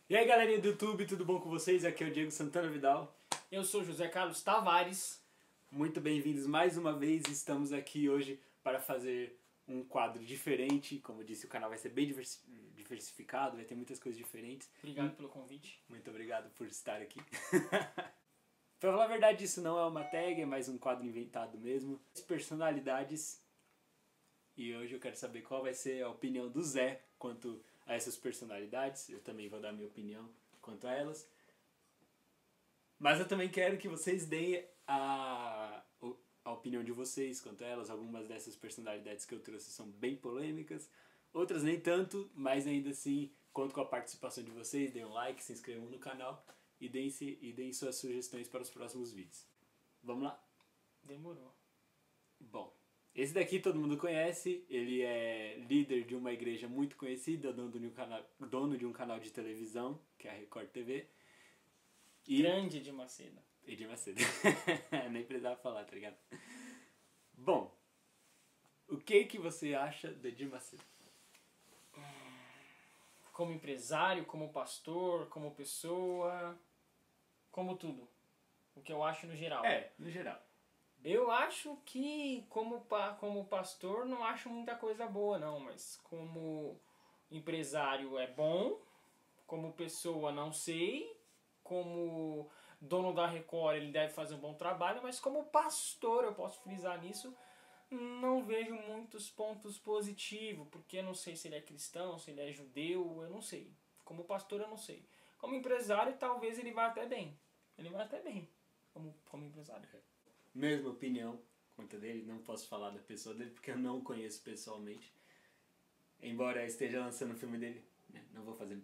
E aí, galerinha do YouTube, tudo bom com vocês? Aqui é o Diego Santana Vidal. Eu sou José Carlos Tavares. Muito bem-vindos mais uma vez. Estamos aqui hoje para fazer um quadro diferente. Como eu disse, o canal vai ser bem diversificado, vai ter muitas coisas diferentes. Obrigado pelo convite. Muito obrigado por estar aqui. Pra falar a verdade, isso não é uma tag, é mais um quadro inventado mesmo. Personalidades. E hoje eu quero saber qual vai ser a opinião do Zé quanto a essas personalidades. Eu também vou dar minha opinião quanto a elas. Mas eu também quero que vocês deem a opinião de vocês quanto a elas. Algumas dessas personalidades que eu trouxe são bem polêmicas, outras nem tanto, mas ainda assim conto com a participação de vocês. Deem um like, se inscrevam no canal e deem suas sugestões para os próximos vídeos. Vamos lá? Demorou. Bom, esse daqui todo mundo conhece. Ele é líder de uma igreja muito conhecida, dono de um canal de televisão, que é a Record TV. Grande Edir Macedo. Edir Macedo. Nem precisava falar, tá ligado? Bom, o que você acha do Edir Macedo? Como empresário, como pastor, como pessoa, como tudo. O que eu acho no geral. No geral. Eu acho que como pastor não acho muita coisa boa não, mas como empresário é bom, como pessoa não sei, como dono da Record ele deve fazer um bom trabalho, mas como pastor, eu posso frisar nisso, não vejo muitos pontos positivos, porque eu não sei se ele é cristão, se ele é judeu, eu não sei. Como pastor eu não sei. Como empresário talvez ele vá até bem. Ele vai até bem como empresário. Mesma opinião quanto a dele, não posso falar da pessoa dele porque eu não conheço pessoalmente. Embora esteja lançando o filme dele, né? Não vou fazer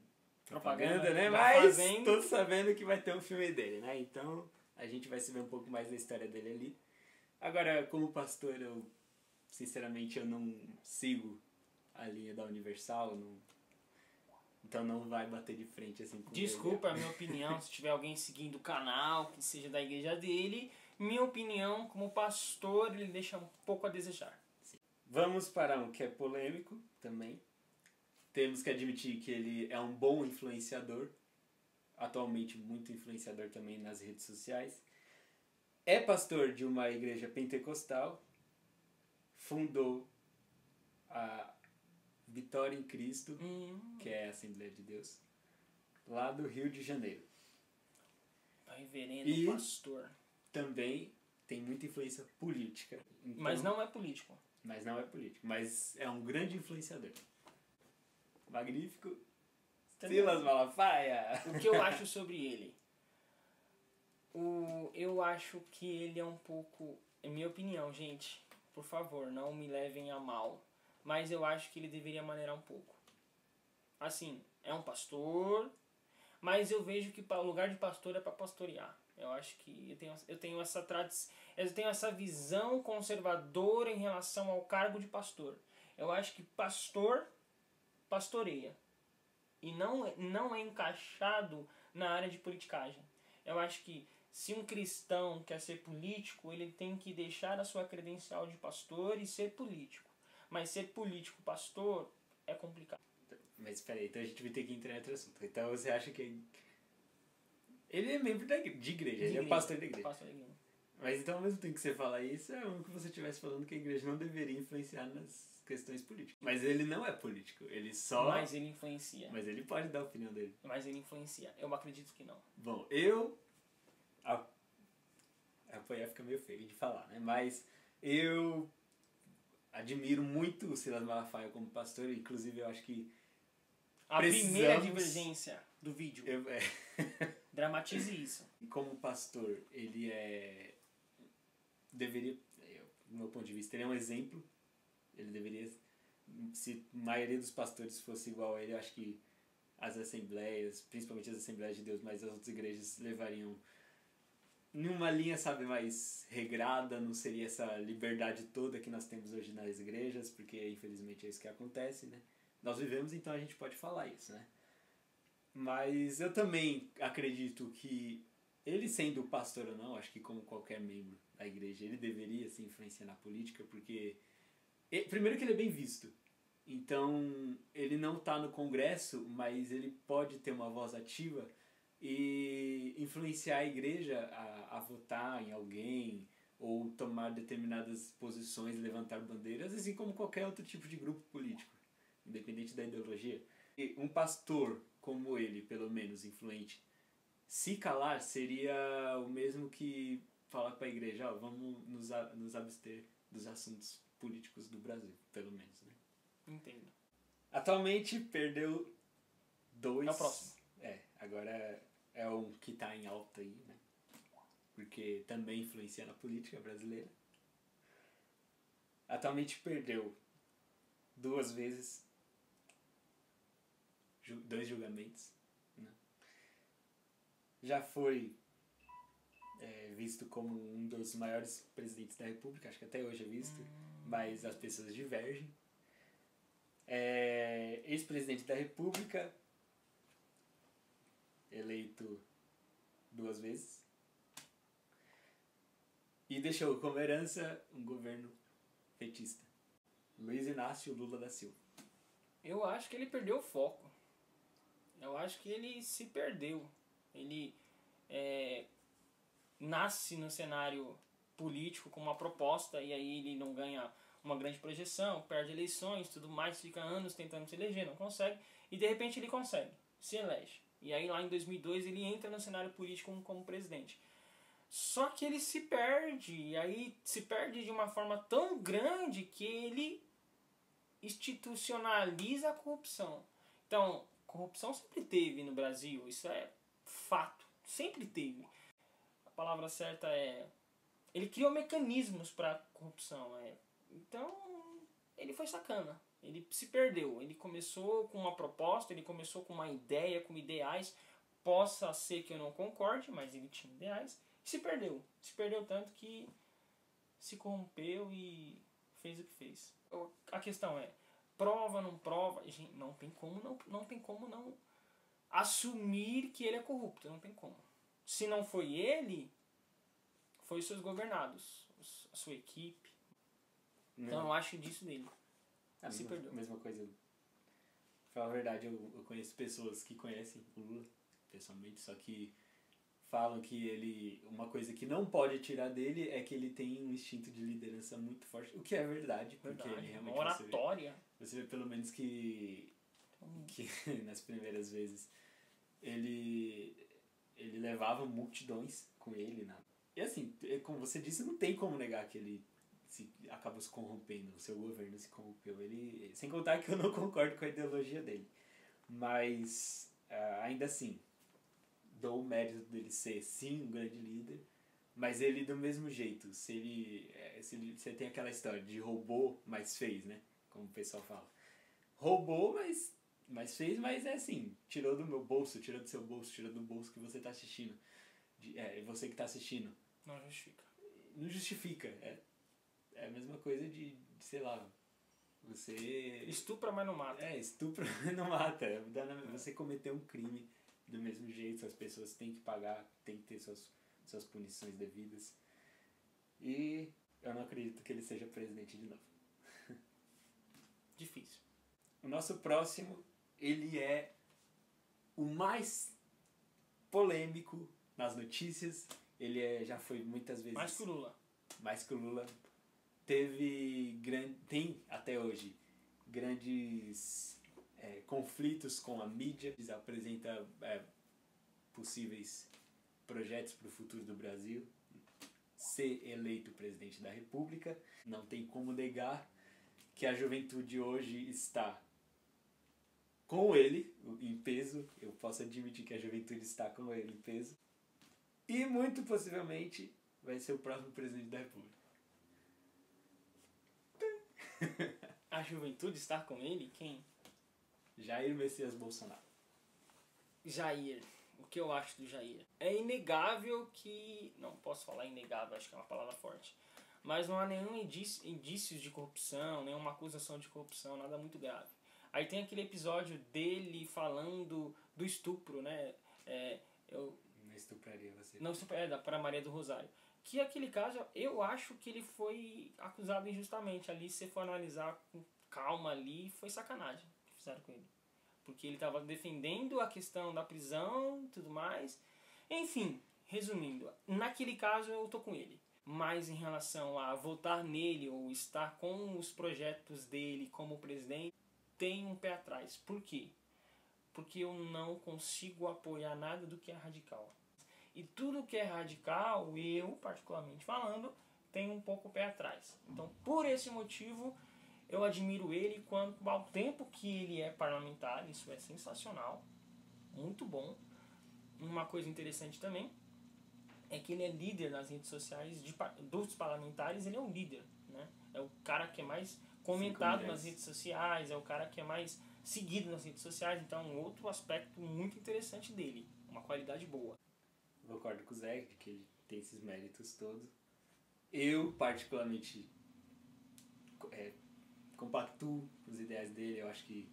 propaganda, né? Mas tô sabendo que vai ter um filme dele, né? Então a gente vai saber um pouco mais da história dele ali. Agora, como pastor, sinceramente eu não sigo a linha da Universal, então não vai bater de frente assim com Desculpa a minha opinião, se tiver alguém seguindo o canal, que seja da igreja dele, minha opinião como pastor, ele deixa um pouco a desejar. Sim. Vamos para um que é polêmico também. Temos que admitir que ele é um bom influenciador, atualmente muito influenciador também nas redes sociais. É pastor de uma igreja pentecostal, fundou a Vitória em Cristo, que é a Assembleia de Deus, lá do Rio de Janeiro. Reverendo pastor. Também tem muita influência política. Então, mas não é político. Mas não é político, mas é um grande influenciador. Magnífico. Silas Malafaia! O que eu acho sobre ele? Eu acho que ele é um pouco... É minha opinião, gente. Por favor, não me levem a mal. Mas eu acho que ele deveria maneirar um pouco. Assim, é um pastor, mas eu vejo que o lugar de pastor é para pastorear. Eu acho que eu tenho essa visão conservadora em relação ao cargo de pastor. Eu acho que pastor pastoreia. E não é encaixado na área de politicagem. Eu acho que se um cristão quer ser político, ele tem que deixar a sua credencial de pastor e ser político. Mas ser político pastor é complicado. Mas peraí, então a gente vai ter que entrar em outro assunto. Então você acha que ele é membro de igreja, ele é pastor da igreja. Pastor da igreja. Mas então ao mesmo tempo que você fala isso, é como que você estivesse falando que a igreja não deveria influenciar nas questões políticas. Mas ele não é político, ele só... Mas ele influencia. Mas ele pode dar a opinião dele. Mas ele influencia. Eu acredito que não. Bom, apoiar fica meio feio de falar, né? Mas eu admiro muito o Silas Malafaia como pastor, inclusive eu acho que primeira divergência do vídeo. Dramatize isso. Como pastor, ele deveria, do meu ponto de vista, ele é um exemplo. Ele deveria, se a maioria dos pastores fosse igual a ele, eu acho que as assembleias, principalmente as Assembleias de Deus, mas as outras igrejas levariam numa linha, sabe, mais regrada, não seria essa liberdade toda que nós temos hoje nas igrejas, porque infelizmente é isso que acontece, né? Nós vivemos, então a gente pode falar isso, né? Mas eu também acredito que ele sendo pastor ou não, acho que como qualquer membro da igreja, ele deveria se influenciar na política, porque primeiro que ele é bem visto. Então, ele não está no Congresso, mas ele pode ter uma voz ativa e influenciar a igreja a votar em alguém ou tomar determinadas posições, levantar bandeiras, assim como qualquer outro tipo de grupo político, independente da ideologia. E um pastor como ele, pelo menos influente, se calar seria o mesmo que falar para a igreja, ó, vamos nos abster dos assuntos políticos do Brasil, pelo menos, né? Entendo. Atualmente perdeu 2. É o próximo. Agora é um que tá em alta aí, né? Porque também influencia na política brasileira. Atualmente perdeu 2 vezes, 2 julgamentos, né? Já foi visto como um dos maiores presidentes da República, acho que até hoje é visto, mas as pessoas divergem. Ex-presidente da República, eleito 2 vezes, e deixou como herança um governo petista. Luiz Inácio Lula da Silva. Eu acho que ele perdeu o foco. Eu acho que ele se perdeu. Ele nasce no cenário político com uma proposta e aí ele não ganha uma grande projeção, perde eleições, tudo mais, fica anos tentando se eleger, não consegue, e de repente ele consegue, se elege. E aí lá em 2002 ele entra no cenário político como presidente. Só que ele se perde, e aí se perde de uma forma tão grande que ele institucionaliza a corrupção. Então, corrupção sempre teve no Brasil, isso é fato, sempre teve. A palavra certa é... Ele criou mecanismos para corrupção, Então, ele foi sacana. Ele se perdeu. Ele começou com uma proposta, ele começou com uma ideia, com ideais. Possa ser que eu não concorde, mas ele tinha ideais. E se perdeu. Se perdeu tanto que se corrompeu e fez o que fez. A questão é, prova, não prova? Gente, não tem como não assumir que ele é corrupto. Não tem como. Se não foi ele, foi os seus governados, a sua equipe. Então eu acho disso dele. Se perdeu. Mesma coisa. Pra falar a verdade, eu conheço pessoas que conhecem o Lula, pessoalmente, só que falam que ele... Uma coisa que não pode tirar dele é que ele tem um instinto de liderança muito forte, o que é verdade, porque ele realmente... Uma oratória. Você vê pelo menos que nas primeiras vezes ele levava multidões com ele, né? E assim, como você disse, não tem como negar que ele acabou se corrompendo, o seu governo se corrompeu. Sem contar que eu não concordo com a ideologia dele. Mas, ainda assim, dou o mérito dele ser, sim, um grande líder, mas ele do mesmo jeito. Se você tem aquela história de roubou, mas fez, né? Como o pessoal fala. Roubou, mas fez, mas é assim, tirou do meu bolso, tirou do seu bolso, tirou do bolso que você está assistindo. Você que está assistindo. Não justifica. Não justifica. É a mesma coisa de, sei lá, você... Estupra, mas não mata. Estupra, mas não mata. Você cometeu um crime do mesmo jeito, as pessoas têm que pagar, têm que ter suas punições devidas. E eu não acredito que ele seja presidente de novo. Difícil. O nosso próximo, ele é o mais polêmico nas notícias. Ele já foi muitas vezes... Mais que o Lula. Mais que o Lula. Tem até hoje grandes conflitos com a mídia. Apresenta possíveis projetos para o futuro do Brasil. Ser eleito presidente da República. Não tem como negar que a juventude hoje está com ele em peso. Eu posso admitir que a juventude está com ele em peso. E muito possivelmente vai ser o próximo presidente da República. A juventude está com ele? Quem? Jair Messias Bolsonaro. Jair. O que eu acho do Jair? É inegável que... Não posso falar inegável, acho que é uma palavra forte. Mas não há nenhum indícios de corrupção, nenhuma acusação de corrupção, nada muito grave. Aí tem aquele episódio dele falando do estupro, né? Não estupraria você. Não, para Maria do Rosário. Que aquele caso, eu acho que ele foi acusado injustamente. Ali, se for analisar calma ali, foi sacanagem que fizeram com ele. Porque ele estava defendendo a questão da prisão e tudo mais. Enfim, resumindo, naquele caso eu tô com ele. Mas em relação a votar nele ou estar com os projetos dele como presidente, tem um pé atrás. Por quê? Porque eu não consigo apoiar nada do que é radical. E tudo que é radical, eu, particularmente falando, tenho um pouco o pé atrás. Então, por esse motivo, eu admiro ele quanto ao tempo que ele é parlamentar. Isso é sensacional, muito bom. Uma coisa interessante também é que ele é líder nas redes sociais dos parlamentares. Ele é um líder, né? É o cara que é mais comentado nas redes sociais, é o cara que é mais seguido nas redes sociais. Então, um outro aspecto muito interessante dele, uma qualidade boa. Concordo com o Zé, que ele tem esses méritos todos. Eu, particularmente, compactuo com os ideais dele. Eu acho que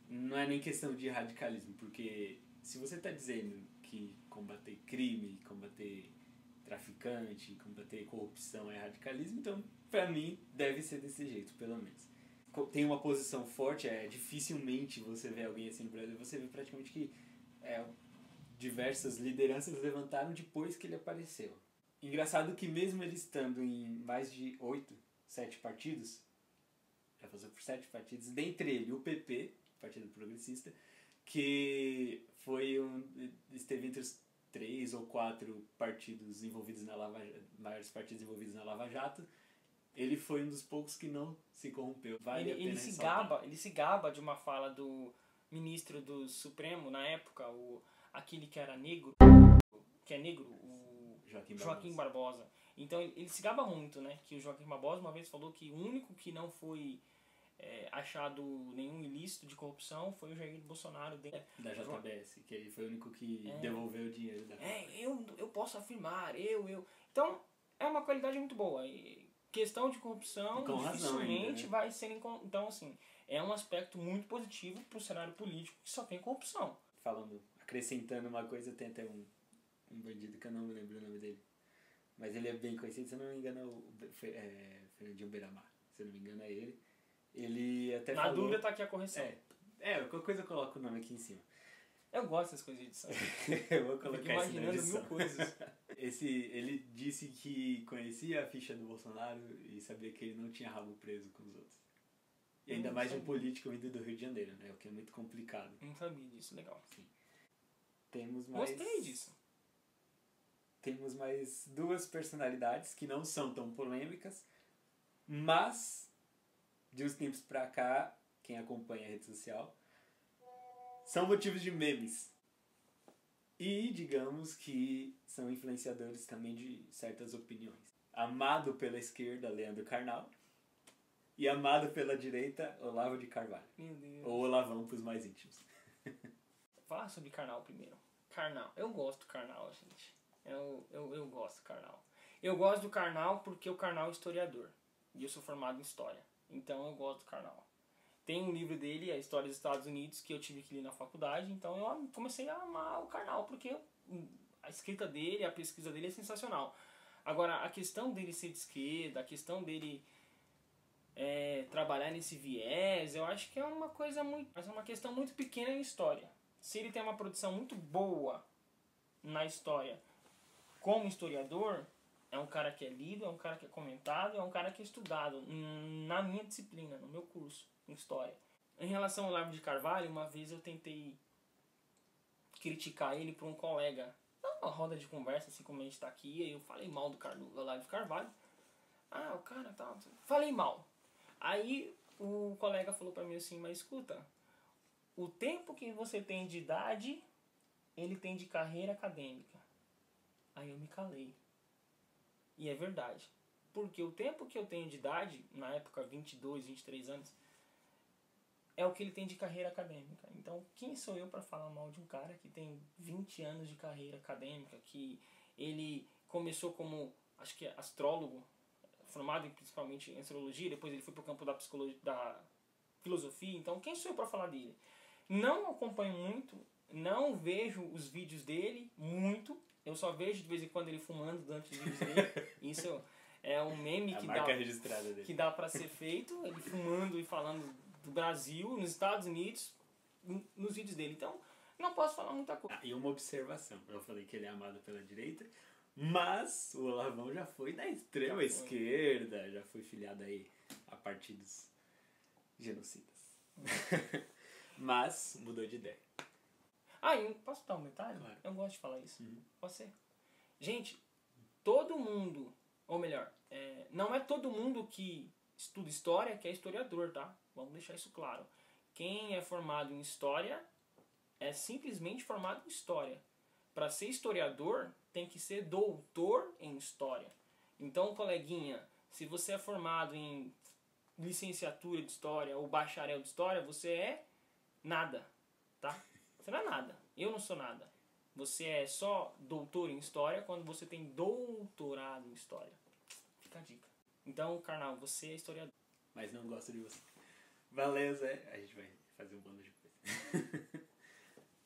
não é nem questão de radicalismo, porque se você está dizendo que combater crime, combater traficante, combater corrupção é radicalismo, então, pra mim, deve ser desse jeito, pelo menos. Tem uma posição forte, dificilmente você vê alguém assim no Brasil, você vê praticamente que diversas lideranças levantaram depois que ele apareceu. Engraçado que mesmo ele estando em mais de 8, 7 partidos, já passou por 7 partidos, dentre ele o PP, Partido Progressista, que esteve entre os 3 ou 4 partidos envolvidos maiores partidos envolvidos na Lava Jato. Ele foi um dos poucos que não se corrompeu. Ele se gaba de uma fala do ministro do Supremo na época, aquele que era negro, que é negro, o Joaquim Barbosa. Então ele se gaba muito, né? Que o Joaquim Barbosa uma vez falou que o único que não foi achado nenhum ilícito de corrupção foi o Jair Bolsonaro da JBS, que ele foi o único que devolveu o dinheiro da eu posso afirmar, Então é uma qualidade muito boa. E questão de corrupção dificilmente vai ser então assim, é um aspecto muito positivo para o cenário político que só tem corrupção. Acrescentando uma coisa, tem até um bandido que eu não me lembro o nome dele, mas ele é bem conhecido, se eu não me engano, Fernandinho Beiramar, se eu não me engano é ele. Ele até Na dúvida tá aqui a correção. Qualquer coisa eu coloco o nome aqui em cima. Eu gosto dessas coisas de edição. Eu vou colocar isso na edição. Imaginando mil coisas. Ele disse que conhecia a ficha do Bolsonaro e sabia que ele não tinha rabo preso com os outros. E ainda mais de um político vindo do Rio de Janeiro, né? O que é muito complicado. Não sabia disso, legal. Sim. Gostei disso. Temos mais 2 personalidades que não são tão polêmicas, mas de uns tempos pra cá, quem acompanha a rede social, são motivos de memes. E digamos que são influenciadores também de certas opiniões. Amado pela esquerda, Leandro Carnal. E amado pela direita, Olavo de Carvalho. Meu Deus. Ou Olavão pros mais íntimos. Falar sobre Karnal primeiro. Karnal. Eu gosto do Karnal, gente. Eu gosto do Karnal. Eu gosto do Karnal porque o Karnal é historiador. E eu sou formado em história. Então eu gosto do Karnal. Tem um livro dele, A História dos Estados Unidos, que eu tive que ler na faculdade. Então eu comecei a amar o Karnal porque a escrita dele, a pesquisa dele é sensacional. Agora, a questão dele ser de esquerda, a questão dele trabalhar nesse viés, eu acho que é uma coisa mas é uma questão muito pequena em história. Se ele tem uma produção muito boa na história como historiador, é um cara que é lido, é um cara que é comentado, é um cara que é estudado na minha disciplina, no meu curso em história. Em relação ao Olavo de Carvalho, uma vez eu tentei criticar ele por um colega, uma roda de conversa, assim como a gente está aqui, e eu falei mal do Olavo de Carvalho. O cara tá... Falei mal. Aí o colega falou pra mim assim, mas escuta, o tempo que você tem de idade, ele tem de carreira acadêmica. Aí eu me calei. E é verdade. Porque o tempo que eu tenho de idade, na época 22, 23 anos, é o que ele tem de carreira acadêmica. Então, quem sou eu para falar mal de um cara que tem 20 anos de carreira acadêmica, que ele começou como, acho que astrólogo, formado principalmente em astrologia, depois ele foi para o campo da psicologia, da filosofia. Então, quem sou eu para falar dele? Não acompanho muito, não vejo os vídeos dele muito, eu só vejo de vez em quando ele fumando durante os vídeos dele. Isso É um meme A marca registrada dele. que dá pra ser feito, ele fumando e falando do Brasil, nos Estados Unidos, nos vídeos dele. Então, não posso falar muita coisa. E uma observação. Eu falei que ele é amado pela direita, mas o Olavão já foi da extrema esquerda, já foi filiado aí a partidos genocidas. Mas mudou de ideia. E posso dar um detalhe? Claro. Eu gosto de falar isso. Uhum. Pode ser. Gente, todo mundo, ou melhor, não é todo mundo que estuda história que é historiador, tá? Vamos deixar isso claro. Quem é formado em história é simplesmente formado em história. Para ser historiador, tem que ser doutor em história. Então, coleguinha, se você é formado em licenciatura de história ou bacharel de história, você é nada, tá? Você não é nada. Eu não sou nada. Você é só doutor em história quando você tem doutorado em história. Fica a dica. Então, carnal, você é historiador. Mas não gosto de você. Valeu, Zé. A gente vai fazer um bônus depois.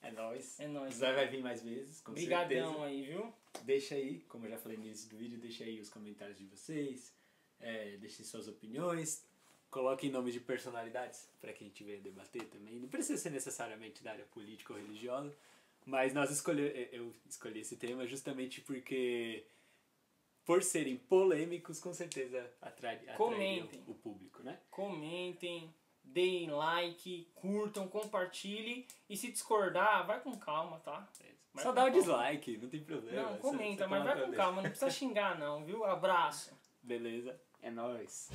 É nóis. É nóis. O Zé vai vir mais vezes, com Obrigadão certeza. aí, viu? Deixa aí, como eu já falei no início do vídeo, deixa aí os comentários de vocês. Deixem suas opiniões. Coloquem nomes de personalidades para quem tiver debater também. Não precisa ser necessariamente da área política ou religiosa. Mas eu escolhi esse tema justamente porque, por serem polêmicos, com certeza atrariam o público, né? Comentem, deem like, curtam, compartilhem. E se discordar, vai com calma, tá? Só dá o dislike, não tem problema. Não, comenta, mas vai com calma. Não precisa xingar não, viu? Abraço. Beleza, é nóis.